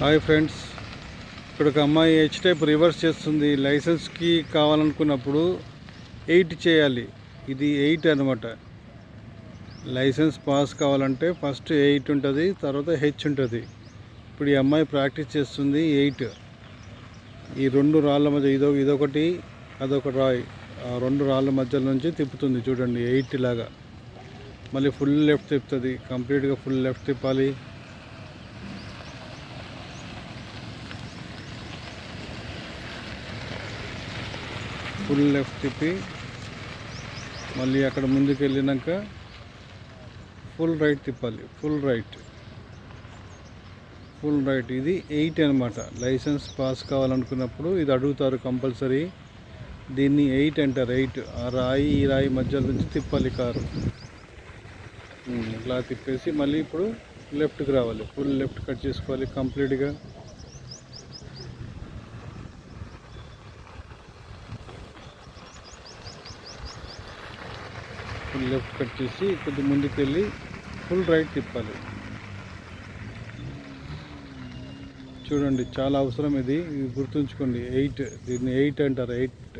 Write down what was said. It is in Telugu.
హాయ్ ఫ్రెండ్స్, ఇక్కడ ఒక అమ్మాయి హెచ్ టైప్ రివర్స్ చేస్తుంది. లైసెన్స్కి కావాలనుకున్నప్పుడు 8 చేయాలి. ఇది 8 అనమాట. లైసెన్స్ పాస్ కావాలంటే ఫస్ట్ 8 ఉంటుంది, తర్వాత హెచ్ ఉంటుంది. ఇప్పుడు ఈ అమ్మాయి ప్రాక్టీస్ చేస్తుంది 8. ఈ 2 రాళ్ళ మధ్య ఇదొకటి అదొక రాయి, ఆ 2 రాళ్ళ మధ్య నుంచి తిప్పుతుంది చూడండి, 8 లాగా. మళ్ళీ ఫుల్ లెఫ్ట్ తిప్పుతుంది, కంప్లీట్గా ఫుల్ లెఫ్ట్ తిప్పాలి. ఫుల్ లెఫ్ట్ తిప్పి మళ్ళీ అక్కడ ముందుకు వెళ్ళినాక ఫుల్ రైట్ తిప్పాలి. Full right. ఇది 8 అనమాట. లైసెన్స్ పాస్ కావాలనుకున్నప్పుడు ఇది అడుగుతారు కంపల్సరీ. దీన్ని 8 అంటారు. 8 ఆ రాయి ఈ రాయి మధ్య నుంచి తిప్పాలి కారు. ఇట్లా తిప్పేసి మళ్ళీ ఇప్పుడు లెఫ్ట్కి రావాలి. ఫుల్ లెఫ్ట్ కట్ చేసుకోవాలి కంప్లీట్గా. ఫుల్ లెఫ్ట్ కట్ చేసి కొద్ది ముందుకు వెళ్ళి ఫుల్ రైట్ తిప్పాలి. చూడండి, చాలా అవసరం ఇది గుర్తుంచుకోండి. 8, దీన్ని 8 అంటారు. 8